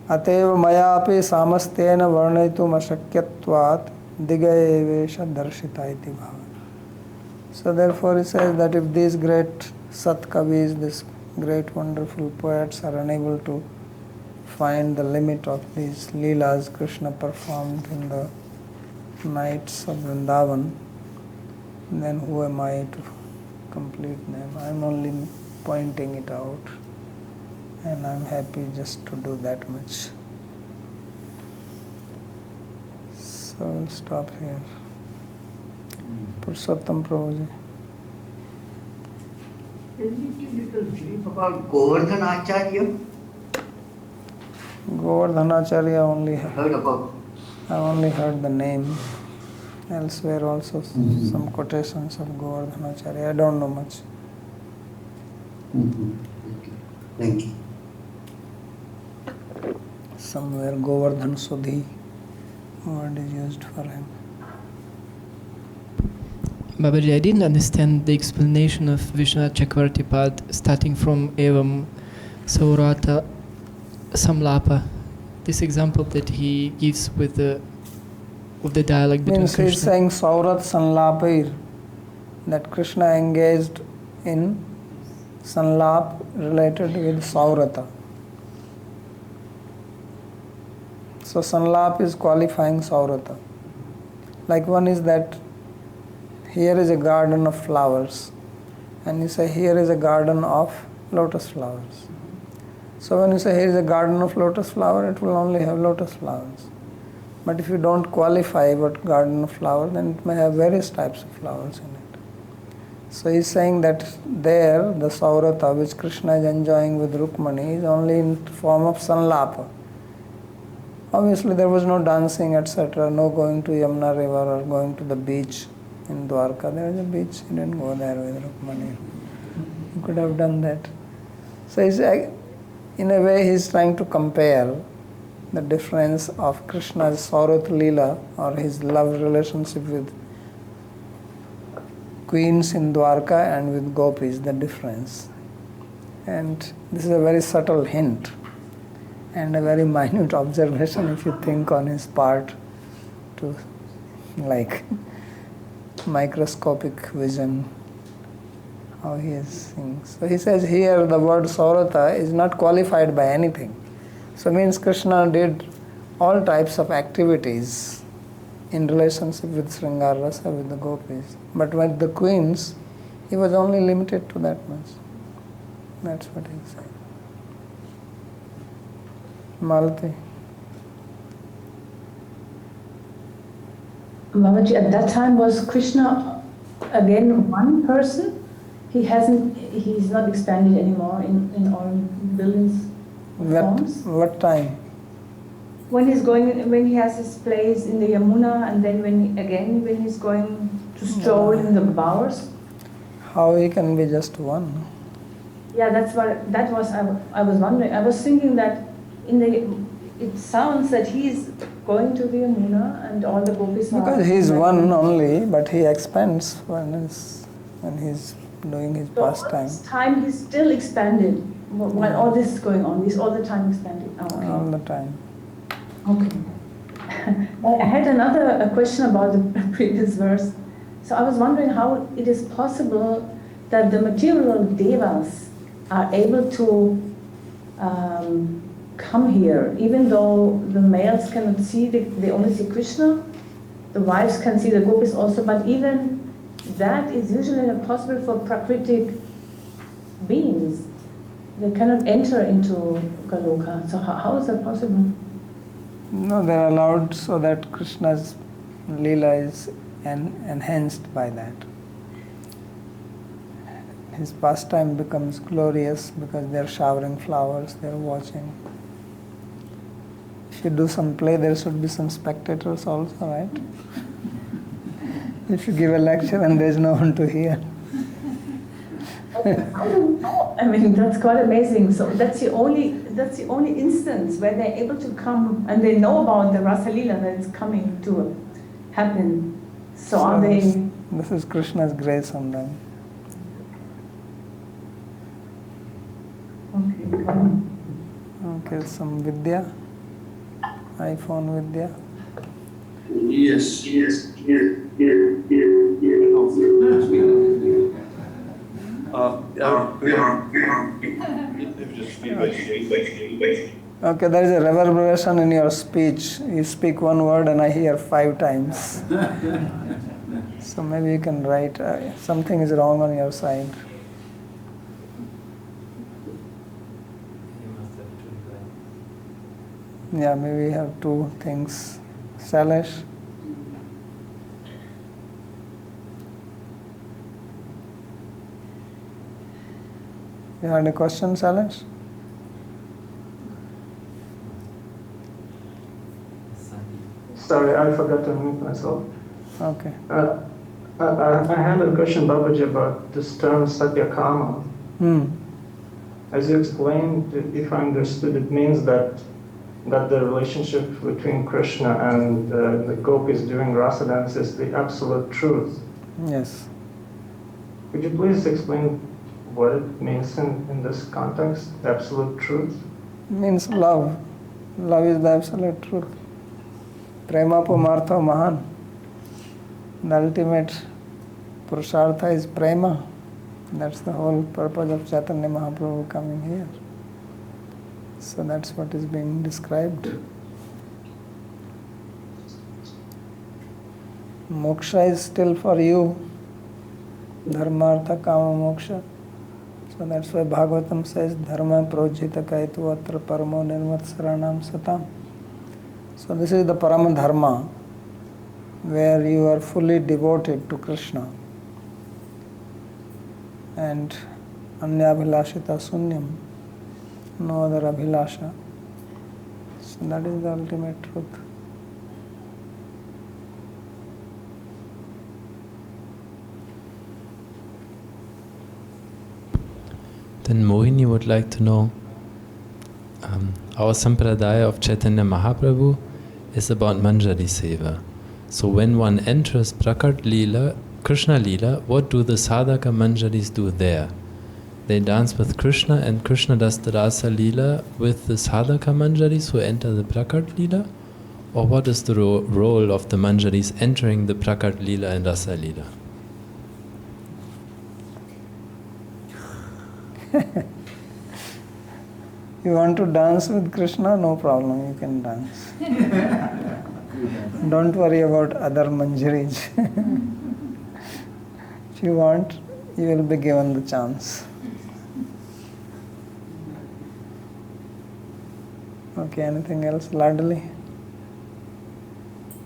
Ateva mayapi samastena varnaitum ashakyatvat digayevesha darshita iti bhava. So therefore he says that if these great sat kavis, these great wonderful poets are unable to find the limit of these leelas Krishna performed in the nights of Vrindavan, then who am I to complete them? I am only pointing it out, and I am happy just to do that much. So I'll stop here. Purushottam Prabhuji. Can you give little brief about Govardhanacharya? Govardhanacharya I only heard the name. Elsewhere also some quotations of Govardhanacharya. I don't know much. Thank you. Somewhere Govardhan Sudhi word is used for him. Babaji, I didn't understand the explanation of Vishwanath Chakravarti Pad starting from Evam Saurata Samlapa. This example that he gives with the dialogue between Means Krishna. he's saying Saurat Sanlapir, that Krishna engaged in Sanlap related with Saurata. So Sanlap is qualifying Saurata. Like one is that here is a garden of flowers, and you say here is a garden of lotus flowers. So when you say here is a garden of lotus flower, it will only have lotus flowers. But if you don't qualify what garden of flower, then it may have various types of flowers in it. So he's saying that there, the Saurata which Krishna is enjoying with Rukmani is only in form of Sanlapa. Obviously there was no dancing, etc., no going to Yamuna river or going to the beach in Dwarka. There was a beach, he didn't go there with Rukmani. He could have done that. So he's, in a way he's trying to compare the difference of Krishna's Śrīmad-Bhāgavata or his love relationship with queens in Dwarka and with gopis, the difference. And this is a very subtle hint and a very minute observation if you think on his part to like microscopic vision how he is seeing. So he says here the word Saurata is not qualified by anything. So means Krishna did all types of activities in relationship with Sringar Rasa, with the gopis. But with the queens, he was only limited to that much. That's what he's saying. Malati. Babaji, at that time was Krishna again one person? He's not expanded anymore in all billions of forms? What time? When he has his place in the Yamuna, and then when he's going to stroll in the bowers? How he can be just one? Yeah, I was wondering. I was thinking that it sounds that he's going to the Yamuna and all the gopis are... Because he's one only, but he expands when he's doing his pastime. So time he's still expanded while all this is going on. He's all the time expanded. Oh, okay. All the time. Okay. I had a question about the previous verse. So I was wondering how it is possible that the material devas are able to come here, even though the males cannot see, they only see Krishna, the wives can see the gopis also, but even that is usually not possible for Prakritic beings. They cannot enter into Galoka. So how is that possible? No, they are allowed so that Krishna's Leela is enhanced by that. His pastime becomes glorious because they are showering flowers, they are watching. If you do some play, there should be some spectators also, right? If you give a lecture and there is no one to hear. I mean, that's quite amazing. So that's the only instance where they're able to come and they know about the Rāsa-līlā that is coming to happen. So are they... This is Krishna's grace on them. Okay, some Vidya, iPhone Vidya. Yes. Okay, there is a reverberation in your speech. You speak one word and I hear 5 times. So maybe you can write, something is wrong on your side. Yeah, maybe you have 2 things. Salesh? You had a question, Salesh? Sorry, I forgot to unmute myself. Okay. I had a question, Babaji, about this term Satyakama. As you explained, if I understood, it means that the relationship between Krishna and the gopis during Rasa dance is the absolute truth. Yes. Could you please explain what it means in this context, the absolute truth? Means love. Love is the absolute truth. Prema pumartha mahan. The ultimate purushartha is prema. That's the whole purpose of Chaitanya Mahaprabhu coming here. So that's what is being described. Moksha is still for you. Dharma, artha, kama, moksha. So that's why Bhāgavatam says, Dharma projita kaitu atra paramo nirmatsaranam satam. So this is the Parama Dharma, where you are fully devoted to Krishna. And anyabhilashita sunyam, no other abhilasha. So that is the ultimate truth. Then Mohini would like to know, our sampradaya of Chaitanya Mahaprabhu is about Manjari Seva. So when one enters Prakat-līlā, Krishna-līlā, what do the sadhaka Manjaris do there? They dance with Krishna, and Krishna does the Rāsa-līlā with the sadhaka Manjaris who enter the Prakat-līlā? Or what is the role of the Manjaris entering the Prakat-līlā and Rāsa-līlā? You want to dance with Krishna? No problem, you can dance. Don't worry about other manjaris. If you want, you will be given the chance. Okay, anything else? Ladali?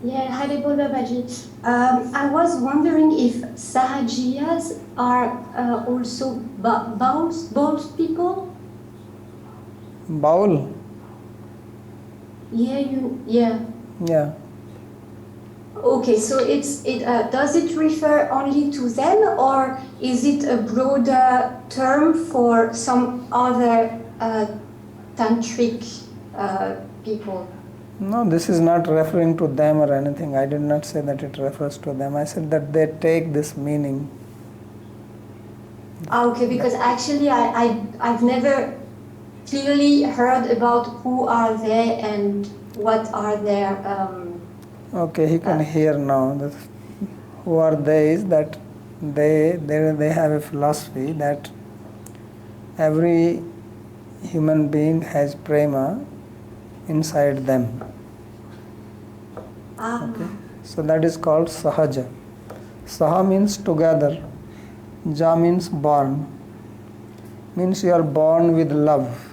Yeah, Haribol Babaji. I was wondering if Sahajiyas are also bowls people? Baul? Yeah. Yeah. Okay, so does it refer only to them, or is it a broader term for some other tantric people? No, this is not referring to them or anything. I did not say that it refers to them. I said that they take this meaning. Okay, because actually I've never clearly heard about who are they and what are their... Okay, he can hear now. Who are they is that they have a philosophy that every human being has prema inside them. Okay, so that is called sahaja. Saha means together. Ja means born. Means you are born with love.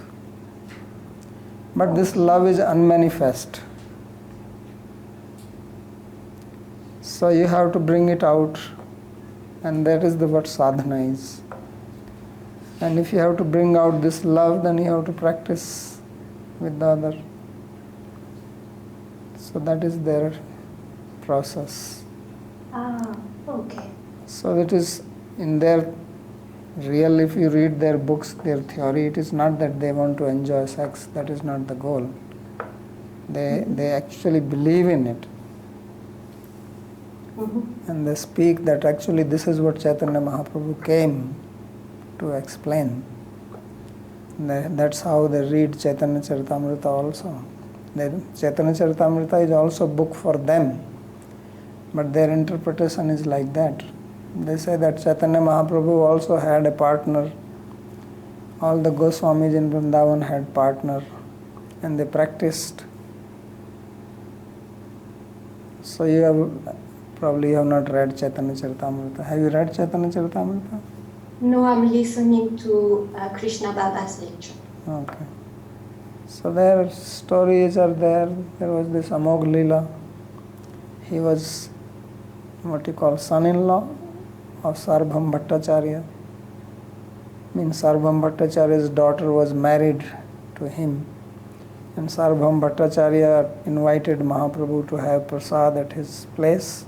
But this love is unmanifest. So you have to bring it out, and that is what sadhana is. And if you have to bring out this love, then you have to practice with the other. So that is their process. Okay. So it is in their real, if you read their books, their theory, it is not that they want to enjoy sex. That is not the goal. They actually believe in it. And they speak that actually this is what Chaitanya Mahaprabhu came to explain. That's how they read Chaitanya Charitamrita also. Chaitanya Charitamrita is also a book for them, but their interpretation is like that. They say that Chaitanya Mahaprabhu also had a partner. All the Goswamis in Vrindavan had partner, and they practiced. So you have not read Chaitanya Charitamrita. Have you read Chaitanya Charitamrita? No, I'm listening to Krishna Baba's lecture. Okay. So their stories are there. There was this Śrīmad-Bhāgavata. He was what you call son-in-law of Sarvabhauma Bhattacharya. Means Sarvabhauma Bhattacharya's daughter was married to him. And Sarvabhauma Bhattacharya invited Mahaprabhu to have prasad at his place.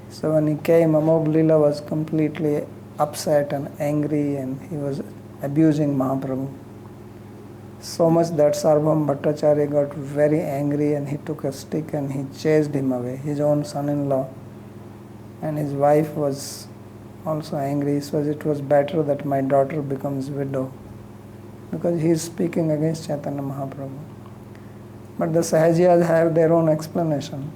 So when he came, Amogh-lila was completely upset and angry, and he was abusing Mahaprabhu. So much that Sarvabhauma Bhattacharya got very angry, and he took a stick and he chased him away, his own son-in-law. And his wife was also angry. So it was better that my daughter becomes widow, because he is speaking against Chaitanya Mahaprabhu. But the Sahajiyas have their own explanation.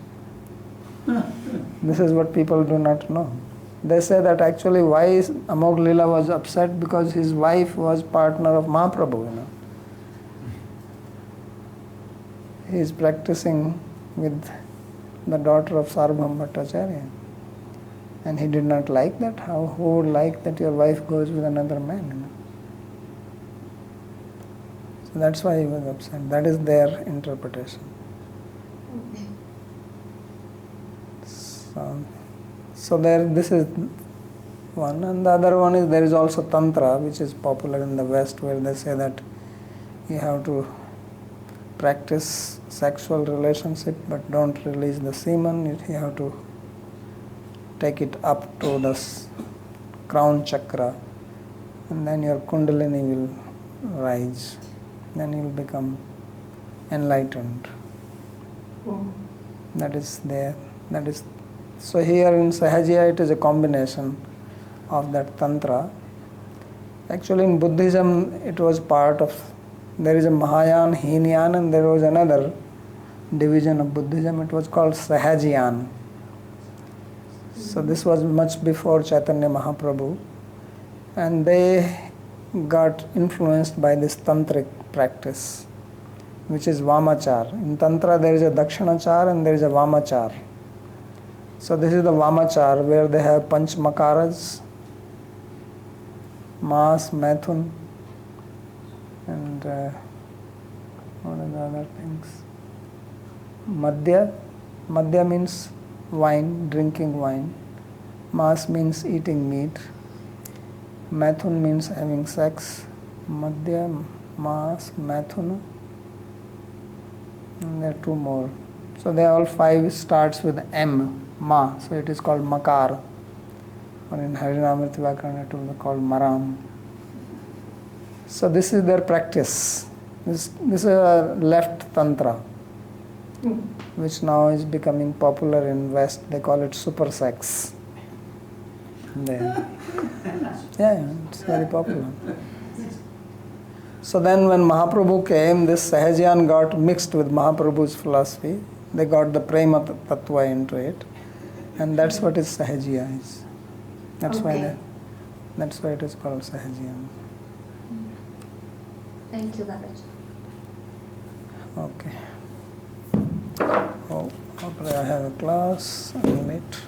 This is what people do not know. They say that actually why Amogh-lila was upset, because his wife was partner of Mahaprabhu. He is practicing with the daughter of Sarvabhauma Bhattacharya. And he did not like that. Who would like that your wife goes with another man? So that's why he was upset. That is their interpretation. So this is one. And the other one is, there is also Tantra, which is popular in the West, where they say that you have to practice sexual relationship but don't release the semen. You have to take it up to the crown chakra, and then your kundalini will rise. Then you will become enlightened. That is there. So here in Sahajiya it is a combination of that Tantra. Actually in Buddhism it was part of, there is a Mahayana, Hīnayana, and there was another division of Buddhism. It was called Sahajiyan. So this was much before Chaitanya Mahaprabhu, and they got influenced by this tantric practice, which is Vamachar. In Tantra there is a Dakshinachar and there is a Vamachar. So this is the Vamachar, where they have Panchmakaras, Mas, Maithun, and what are the other things? Madhya. Madhya means wine, drinking wine. Mas means eating meat. Maithun means having sex. Madhya, Mas, Maithun. And there are two more. So they all five starts with M, Ma. So it is called Makar. Or in Harinamrita Vyakarana it will be called Maram. So this is their practice. This is a left Tantra, which now is becoming popular in West. They call it super sex. Yeah, it's very popular. So then when Mahaprabhu came, this Sahajiyan got mixed with Mahaprabhu's philosophy. They got the Prema Tattva into it. And that's what is Sahajiya is. That's why it is called Sahajiyan. Thank you, Babaji. Okay. Oh, hopefully I have a class. I'm late.